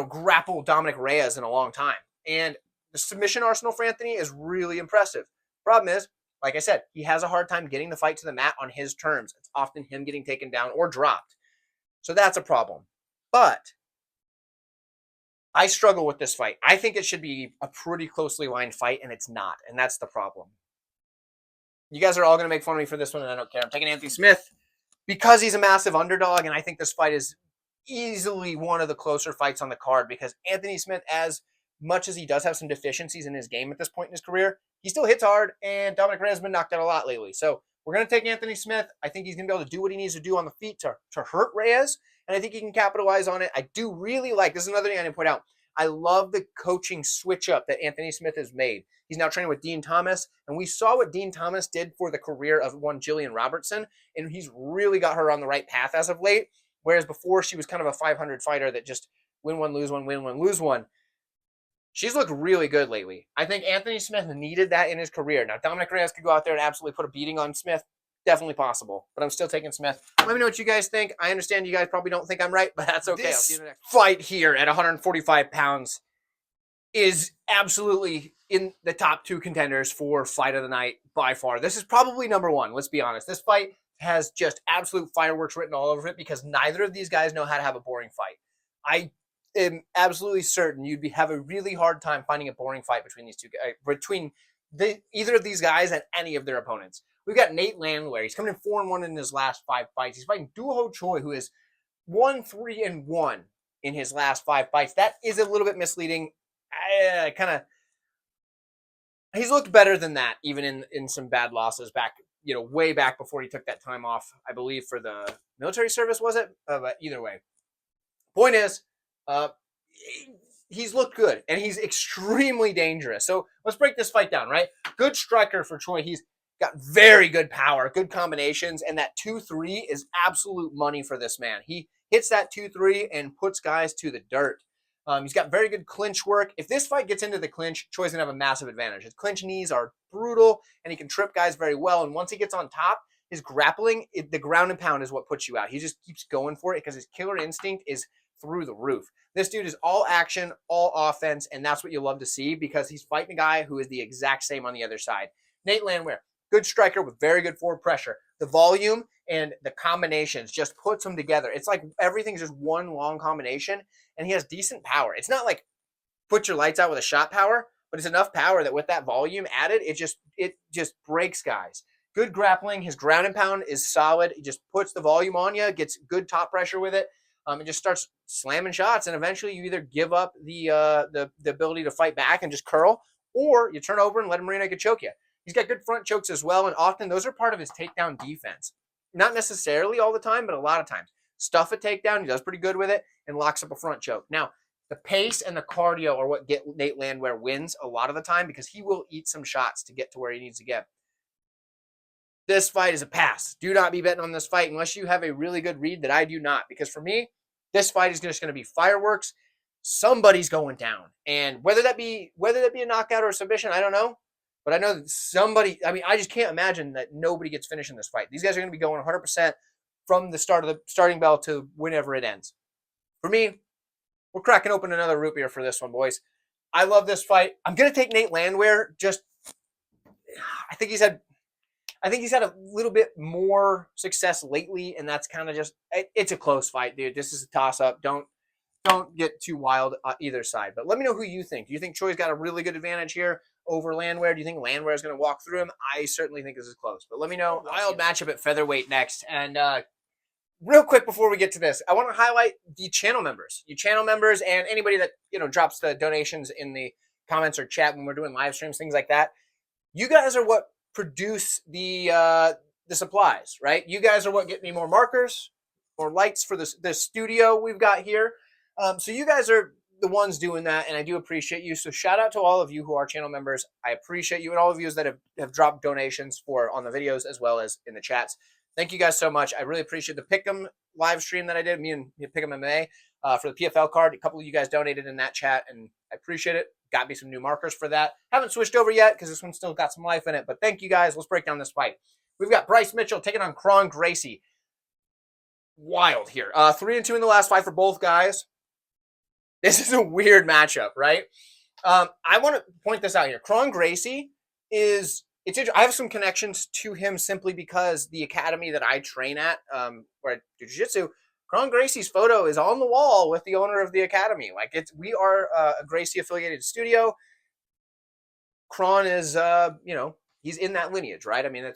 grapple Dominick Reyes in a long time. And the submission arsenal for Anthony is really impressive. Problem is, like I said, he has a hard time getting the fight to the mat on his terms. It's often him getting taken down or dropped. So that's a problem. But I struggle with this fight. I think it should be a pretty closely lined fight, and it's not. And that's the problem. You guys are all going to make fun of me for this one, and I don't care. I'm taking Anthony Smith because he's a massive underdog, and I think this fight is easily one of the closer fights on the card because Anthony Smith, as much as he does have some deficiencies in his game at this point in his career, he still hits hard, and Dominick Reyes has been knocked out a lot lately. So we're going to take Anthony Smith. I think he's going to be able to do what he needs to do on the feet to hurt Reyes, and I think he can capitalize on it. I do really like, this is another thing I didn't point out, I love the coaching switch up that Anthony Smith has made. He's now training with Dean Thomas, and we saw what Dean Thomas did for the career of one Jillian Robertson, and he's really got her on the right path as of late, whereas before she was kind of a 500 fighter that just win one, lose one, win one, lose one. She's looked really good lately. I think Anthony Smith needed that in his career. Now, Dominick Reyes could go out there and absolutely put a beating on Smith. Definitely possible, but I'm still taking Smith. Let me know what you guys think. I understand you guys probably don't think I'm right, but that's okay. I'll see you in the next fight here at 145 pounds is absolutely in the top two contenders for fight of the night by far. This is probably number one. Let's be honest. This fight has just absolute fireworks written all over it because neither of these guys know how to have a boring fight. I am absolutely certain you'd have a really hard time finding a boring fight between these two guys, either of these guys and any of their opponents. We've got Nate Landwehr. He's coming in 4-1 in his last 5 fights. He's fighting Duho Choi, who is 1-3-1 in his last 5 fights. That is a little bit misleading. He's looked better than that, even in some bad losses back, way back before he took that time off, I believe, for the military service, was it? But either way. Point is, he's looked good, and he's extremely dangerous. So let's break this fight down, right? Good striker for Choi. He's got very good power, good combinations, and that 2-3 is absolute money for this man. He hits that 2-3 and puts guys to the dirt. He's got very good clinch work. If this fight gets into the clinch, Choi's going to have a massive advantage. His clinch knees are brutal, and he can trip guys very well. And once he gets on top, his grappling, the ground and pound is what puts you out. He just keeps going for it because his killer instinct is through the roof. This dude is all action, all offense, and that's what you love to see because he's fighting a guy who is the exact same on the other side. Nate Landwehr, good striker with very good forward pressure. The volume and the combinations just puts them together. It's like everything's just one long combination, and he has decent power. It's not like put your lights out with a shot power, but it's enough power that with that volume added, it just breaks guys. Good grappling. His ground and pound is solid. He just puts the volume on you, gets good top pressure with it, and just starts slamming shots. And eventually you either give up the ability to fight back and just curl, or you turn over and let him rear naked choke you. He's got good front chokes as well, and often those are part of his takedown defense. Not necessarily all the time, but a lot of times. Stuff a takedown, he does pretty good with it, and locks up a front choke. Now, The pace and the cardio are what get Nate Landwehr wins a lot of the time because he will eat some shots to get to where he needs to get. This fight is a pass. Do not be betting on this fight unless you have a really good read that I do not. Because for me, this fight is just going to be fireworks. Somebody's going down. And whether that be a knockout or a submission, I don't know. But I know that somebody, I mean, I just can't imagine that nobody gets finished in this fight. These guys are going to be going 100% from the start of the starting bell to whenever it ends. For me, we're cracking open another root beer for this one, boys. I love this fight. I'm going to take Nate Landwehr. I think he's had a little bit more success lately, and that's kind of just, it's a close fight, dude. This is a toss-up. Don't get too wild on either side. But let me know who you think. Do you think Choi's got a really good advantage here over Landwehr? Do you think Landwehr is going to walk through him? I certainly think this is close. But let me know. Wild matchup at featherweight next. And real quick before we get to this, I want to highlight the channel members. You channel members and anybody that, drops the donations in the comments or chat when we're doing live streams, things like that. You guys are what produce the supplies, right? You guys are what get me more markers, more lights for the studio we've got here. So you guys are the ones doing that, and I do appreciate you. So shout out to all of you who are channel members. I appreciate you, and all of you that have dropped donations on the videos as well as in the chats. Thank you guys so much. I really appreciate the Pick'em live stream that I did, me and Pick'em MMA, for the PFL card. A couple of you guys donated in that chat, and I appreciate it. Got me some new markers for that. Haven't switched over yet because this one's still got some life in it, but thank you guys. Let's break down this fight. We've got Bryce Mitchell taking on Kron Gracie. Wild here. 3-2 in the last fight for both guys. This is a weird matchup, right? I want to point this out here. Kron Gracie I have some connections to him simply because the academy that I train at, where I do jiu-jitsu, Kron Gracie's photo is on the wall with the owner of the academy. We are a Gracie affiliated studio. Kron is, he's in that lineage, right? I mean,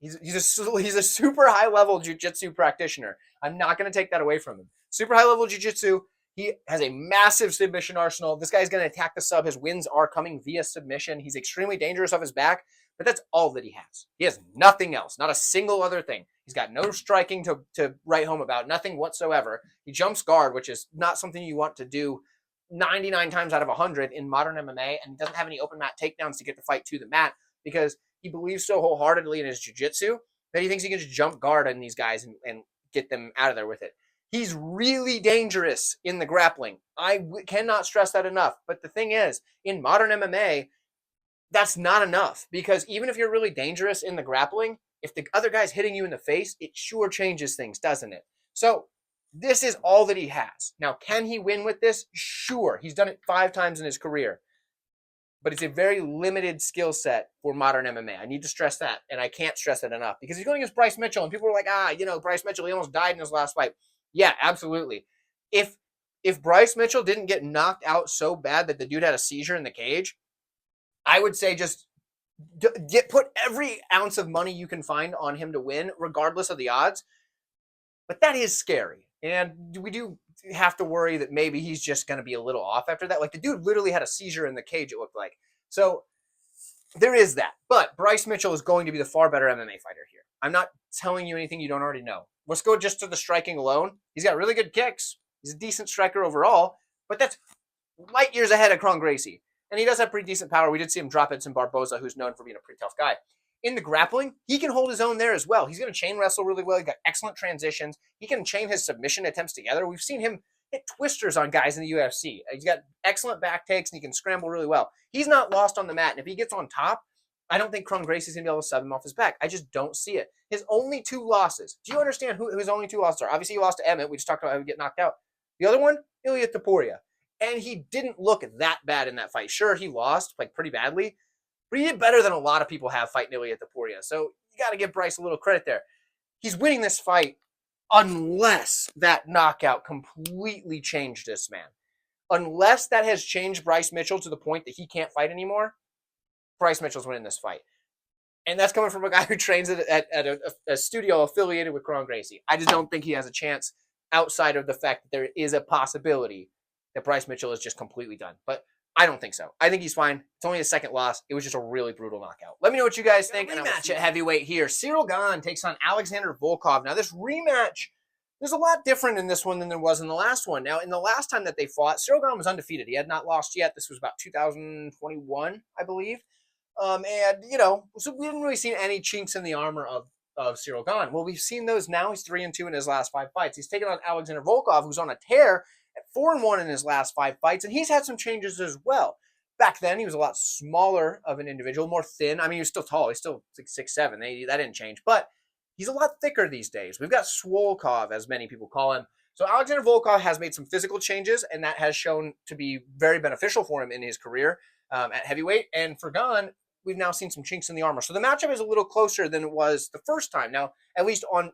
he's a super high level jiu-jitsu practitioner. I'm not going to take that away from him. Super high level jiu-jitsu. He has a massive submission arsenal. This guy's going to attack the sub. His wins are coming via submission. He's extremely dangerous off his back, but that's all that he has. He has nothing else, not a single other thing. He's got no striking to write home about, nothing whatsoever. He jumps guard, which is not something you want to do 99 times out of 100 in modern MMA, and he doesn't have any open mat takedowns to get the fight to the mat because he believes so wholeheartedly in his jiu-jitsu that he thinks he can just jump guard on these guys and get them out of there with it. He's really dangerous in the grappling. I cannot stress that enough. But the thing is, in modern MMA, that's not enough because even if you're really dangerous in the grappling, if the other guy's hitting you in the face, it sure changes things, doesn't it? So this is all that he has. Now, can he win with this? Sure. He's done it 5 times in his career. But it's a very limited skill set for modern MMA. I need to stress that, and I can't stress it enough because he's going against Bryce Mitchell, and people are like, Bryce Mitchell, he almost died in his last fight. Yeah, absolutely. If Bryce Mitchell didn't get knocked out so bad that the dude had a seizure in the cage, I would say just put every ounce of money you can find on him to win, regardless of the odds. But that is scary. And we do have to worry that maybe he's just going to be a little off after that. Like, the dude literally had a seizure in the cage, it looked like. So there is that. But Bryce Mitchell is going to be the far better MMA fighter here. I'm not telling you anything you don't already know. Let's go just to the striking alone. He's got really good kicks. He's a decent striker overall, but that's light years ahead of Kron Gracie. And he does have pretty decent power. We did see him drop Edson Barboza, who's known for being a pretty tough guy. In the grappling, he can hold his own there as well. He's going to chain wrestle really well. He's got excellent transitions. He can chain his submission attempts together. We've seen him hit twisters on guys in the UFC. He's got excellent back takes, and he can scramble really well. He's not lost on the mat, and if he gets on top, I don't think Kron Gracie's going to be able to sub him off his back. I just don't see it. His only 2 losses. Do you understand who his only 2 losses are? Obviously, he lost to Emmett. We just talked about how he get knocked out. The other one, Ilia Topuria. And he didn't look that bad in that fight. Sure, he lost pretty badly, but he did better than a lot of people have fighting Ilia Topuria. So you got to give Bryce a little credit there. He's winning this fight unless that knockout completely changed this man. Unless that has changed Bryce Mitchell to the point that he can't fight anymore, Bryce Mitchell's winning this fight. And that's coming from a guy who trains at a studio affiliated with Kron Gracie. I just don't think he has a chance outside of the fact that there is a possibility that Bryce Mitchell is just completely done. But I don't think so. I think he's fine. It's only his 2nd loss. It was just a really brutal knockout. Let me know what you guys think. And rematch at heavyweight here. Ciryl Gane takes on Alexander Volkov. Now, this rematch There's a lot different in this one than there was in the last one. Now, in the last time that they fought, Ciryl Gane was undefeated. He had not lost yet. This was about 2021, I believe. And, you know, so we didn't really see any chinks in the armor of Ciryl Gane. Well, we've seen those now. He's 3-2 in his last 5 fights. He's taken on Alexander Volkov, who's on a tear at 4-1 in his last 5 fights, and he's had some changes as well. Back then, he was a lot smaller of an individual, more thin. I mean, he was still tall. He's still like 6'7". That didn't change, but he's a lot thicker these days. We've got Swolkov, as many people call him. So Alexander Volkov has made some physical changes, and that has shown to be very beneficial for him in his career at heavyweight. And for Gane, we've now seen some chinks in the armor. So the matchup is a little closer than it was the first time. Now, at least on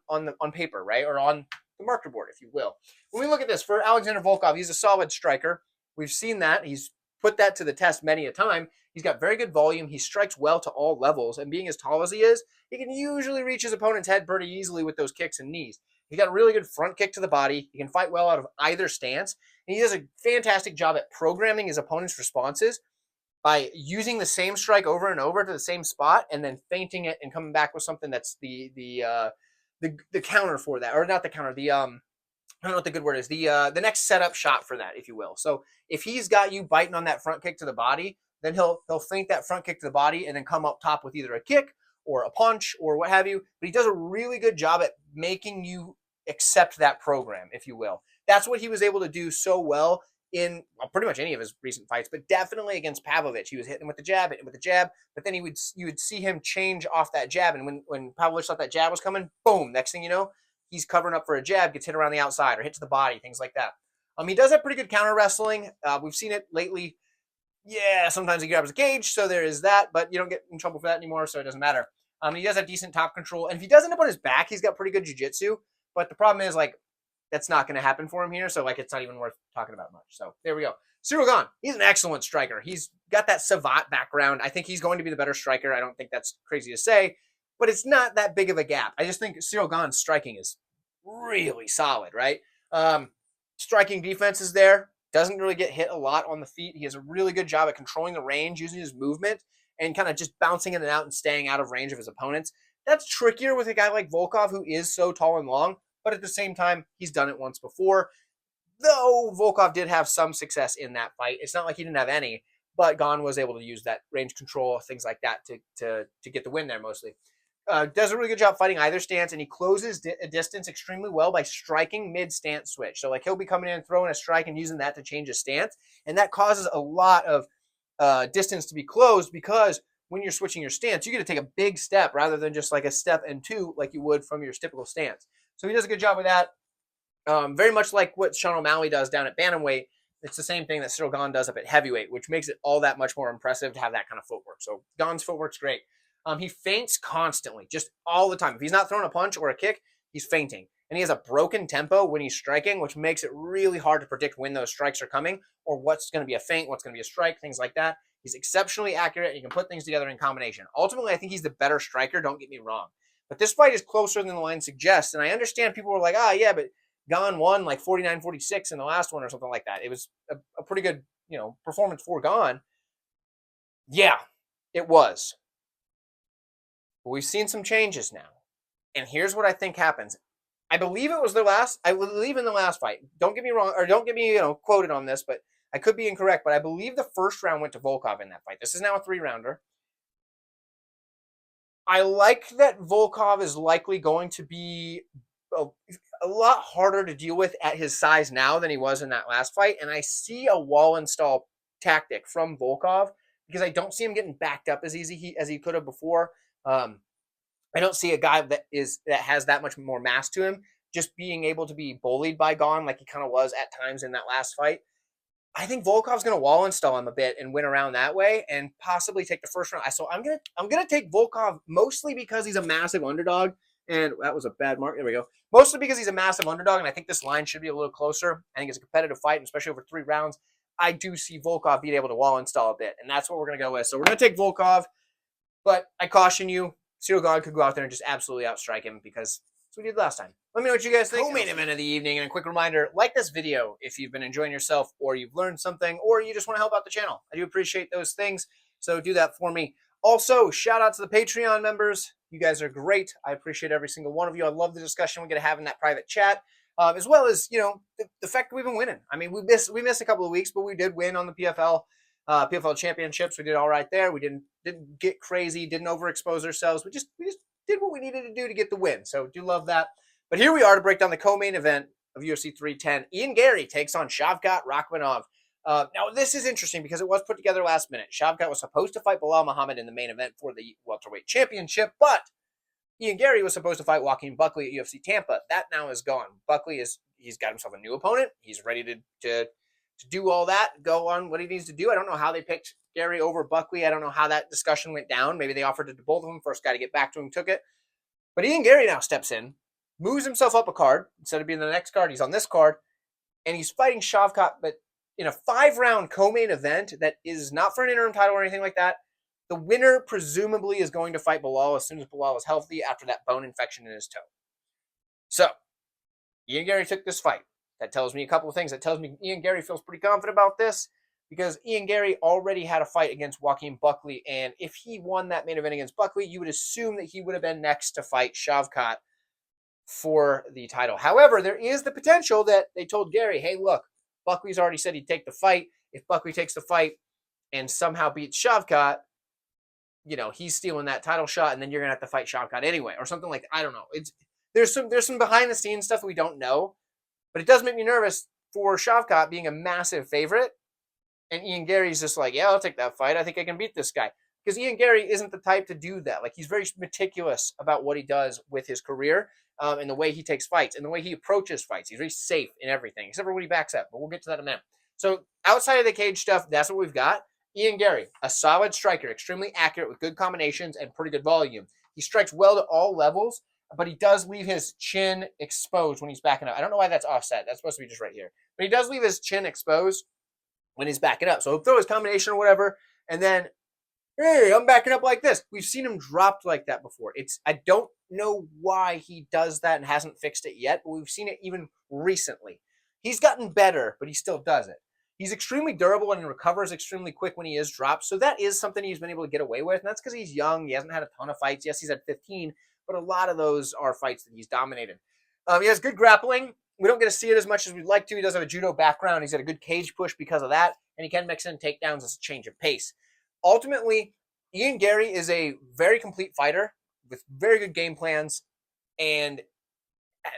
paper, right? Or on the marker board, if you will. When we look at this, for Alexander Volkov, he's a solid striker. We've seen that. He's put that to the test many a time. He's got very good volume. He strikes well to all levels. And being as tall as he is, he can usually reach his opponent's head pretty easily with those kicks and knees. He's got a really good front kick to the body. He can fight well out of either stance. And he does a fantastic job at programming his opponent's responses by using the same strike over and over to the same spot and then feinting it and coming back with something that's the counter for that. Or not the counter, I don't know what the good word is. The next setup shot for that, if you will. So if he's got you biting on that front kick to the body, then he'll feint that front kick to the body and then come up top with either a kick or a punch or what have you. But he does a really good job at making you accept that program, if you will. That's what he was able to do so well in pretty much any of his recent fights, but definitely against Pavlovich. He was hitting with the jab, but then you would see him change off that jab. And when Pavlovich thought that jab was coming, boom, next thing you know, he's covering up for a jab, gets hit around the outside or hit to the body, things like that. He does have pretty good counter wrestling. We've seen it lately. Yeah, sometimes he grabs a cage, so there is that, but you don't get in trouble for that anymore, so it doesn't matter. He does have decent top control, and if he does end up on his back, he's got pretty good jiu-jitsu, but the problem is, like, that's not going to happen for him here, so, like, it's not even worth talking about much. So, there we go. Ciryl Gane, he's an excellent striker. He's got that savant background. I think he's going to be the better striker. I don't think that's crazy to say, but it's not that big of a gap. I just think Ciryl Gane's striking is really solid, right? Striking defense is there. Doesn't really get hit a lot on the feet. He has a really good job at controlling the range, using his movement, and kind of just bouncing in and out and staying out of range of his opponents. That's trickier with a guy like Volkov, who is so tall and long, but at the same time, he's done it once before. Though Volkov did have some success in that fight. It's not like he didn't have any, but Gane was able to use that range control, things like that, to get the win there mostly. Does a really good job fighting either stance, and he closes a distance extremely well by striking mid-stance switch. So, like, he'll be coming in and throwing a strike and using that to change his stance, and that causes a lot of distance to be closed, because when you're switching your stance, you get to take a big step rather than just like a step and two like you would from your typical stance. So he does a good job with that. Very much like what Sean O'Malley does down at bantamweight. It's the same thing that Ciryl Gane does up at heavyweight, which makes it all that much more impressive to have that kind of footwork. So Gane's footwork's great. He feints constantly, just all the time. If he's not throwing a punch or a kick, he's feinting. And he has a broken tempo when he's striking, which makes it really hard to predict when those strikes are coming or what's going to be a feint, what's going to be a strike, things like that. He's exceptionally accurate, and he can put things together in combination. Ultimately, I think he's the better striker, don't get me wrong. But this fight is closer than the line suggests, and I understand people were like, yeah, but Gane won like 49-46 in the last one or something like that. It was a pretty good, performance for Gane. Yeah, it was. But we've seen some changes now. And here's what I think happens. I believe in the last fight. Don't get me wrong, or don't get me, quoted on this, but I could be incorrect, but I believe the first round went to Volkov in that fight. This is now a 3-rounder. I like that Volkov is likely going to be a lot harder to deal with at his size now than he was in that last fight. And I see a wall install tactic from Volkov, because I don't see him getting backed up as easy as he could have before. I don't see a guy that has that much more mass to him just being able to be bullied by Gane like he kind of was at times in that last fight. I think Volkov's going to wall install him a bit and win around that way and possibly take the first round. So I'm gonna take Volkov mostly because he's a massive underdog. And that was a bad mark. There we go. Mostly because he's a massive underdog, and I think this line should be a little closer. I think it's a competitive fight, and especially over 3 rounds. I do see Volkov being able to wall install a bit, and that's what we're going to go with. So we're going to take Volkov, but I caution you, Ciryl Gane could go out there and just absolutely outstrike him, because that's what he did last time. Let me know what you guys think. Co-main event of the evening, and a quick reminder, like this video if you've been enjoying yourself, or you've learned something, or you just want to help out the channel. I do appreciate those things, so do that for me. Also, shout out to the Patreon members. You guys are great. I appreciate every single one of you. I love the discussion we're going to have in that private chat. as well as, you know, the fact that we've been winning. I mean, we missed a couple of weeks, but we did win on the PFL championships. We did all right there. We didn't get crazy, didn't overexpose ourselves. We just did what we needed to do to get the win. So do love that. But here we are to break down the co-main event of UFC 310. Ian Garry takes on Shavkat Rakhmonov. Now, this is interesting because it was put together last minute. Shavkat was supposed to fight Belal Muhammad in the main event for the welterweight championship, but Ian Garry was supposed to fight Joaquin Buckley at UFC Tampa. That now is gone. Buckley he's got himself a new opponent. He's ready to do all that, go on what he needs to do. I don't know how they picked Garry over Buckley. I don't know how that discussion went down. Maybe they offered it to both of them. First guy to get back to him took it. But Ian Garry now steps in, moves himself up a card. Instead of being the next card, he's on this card. And he's fighting Shavkat, but in a 5-round co-main event that is not for an interim title or anything like that. The winner presumably is going to fight Belal as soon as Belal is healthy after that bone infection in his toe. So, Ian Garry took this fight. That tells me a couple of things. That tells me Ian Garry feels pretty confident about this because Ian Garry already had a fight against Joaquin Buckley, and if he won that main event against Buckley, you would assume that he would have been next to fight Shavkat for the title. However, there is the potential that they told Garry, hey, look, Buckley's already said he'd take the fight. If Buckley takes the fight and somehow beats Shavkat, you know, he's stealing that title shot, and then you're going to have to fight Shavkat anyway, or something like that. I don't know. There's some behind-the-scenes stuff that we don't know, but it does make me nervous for Shavkat being a massive favorite, and Ian Garry's just like, yeah, I'll take that fight. I think I can beat this guy. Because Ian Garry isn't the type to do that. Like, he's very meticulous about what he does with his career, and the way he takes fights, and the way he approaches fights. He's very safe in everything, except for when he backs up, but we'll get to that in a minute. So, outside of the cage stuff, that's what we've got. Ian Garry, a solid striker, extremely accurate with good combinations and pretty good volume. He strikes well to all levels, but he does leave his chin exposed when he's backing up. I don't know why that's offset. That's supposed to be just right here. But he does leave his chin exposed when he's backing up. So he'll throw his combination or whatever, and then, hey, I'm backing up like this. We've seen him dropped like that before. I don't know why he does that and hasn't fixed it yet, but we've seen it even recently. He's gotten better, but he still does it. He's extremely durable and recovers extremely quick when he is dropped. So that is something he's been able to get away with. And that's because he's young. He hasn't had a ton of fights. Yes, he's had 15, but a lot of those are fights that he's dominated. He has good grappling. We don't get to see it as much as we'd like to. He does have a judo background. He's got a good cage push because of that. And he can mix in takedowns as a change of pace. Ultimately, Ian Garry is a very complete fighter with very good game plans and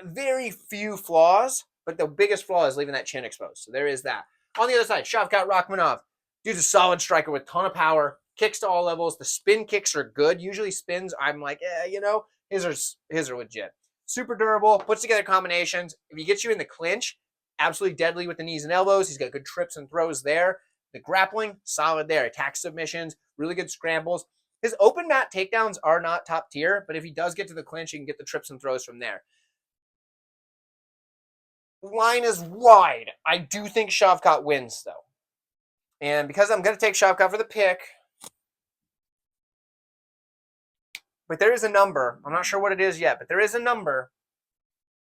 very few flaws. But the biggest flaw is leaving that chin exposed. So there is that. On the other side, Shavkat Rakhmonov. Dude's a solid striker with a ton of power, kicks to all levels. The spin kicks are good. Usually spins, I'm like, you know, his are legit. Super durable, puts together combinations. If he gets you in the clinch, absolutely deadly with the knees and elbows. He's got good trips and throws there. The grappling, solid there. Attack submissions, really good scrambles. His open mat takedowns are not top tier, but if he does get to the clinch, he can get the trips and throws from there. Line is wide. I do think Shavkat wins, though. And because I'm going to take Shavkat for the pick, but there is a number. I'm not sure what it is yet, but there is a number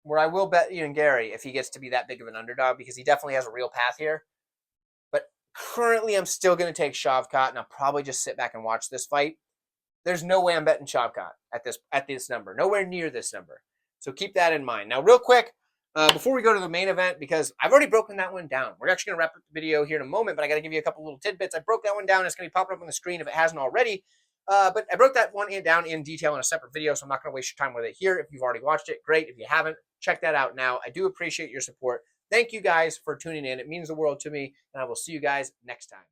where I will bet Ian Garry if he gets to be that big of an underdog, because he definitely has a real path here. But currently, I'm still going to take Shavkat, and I'll probably just sit back and watch this fight. There's no way I'm betting Shavkat at this number. Nowhere near this number. So keep that in mind. Now, real quick, before we go to the main event, because I've already broken that one down. We're actually going to wrap up the video here in a moment, but I got to give you a couple little tidbits. I broke that one down. It's going to be popping up on the screen if it hasn't already. But I broke that one down in detail in a separate video, so I'm not going to waste your time with it here. If you've already watched it, great. If you haven't, check that out now. I do appreciate your support. Thank you guys for tuning in. It means the world to me, and I will see you guys next time.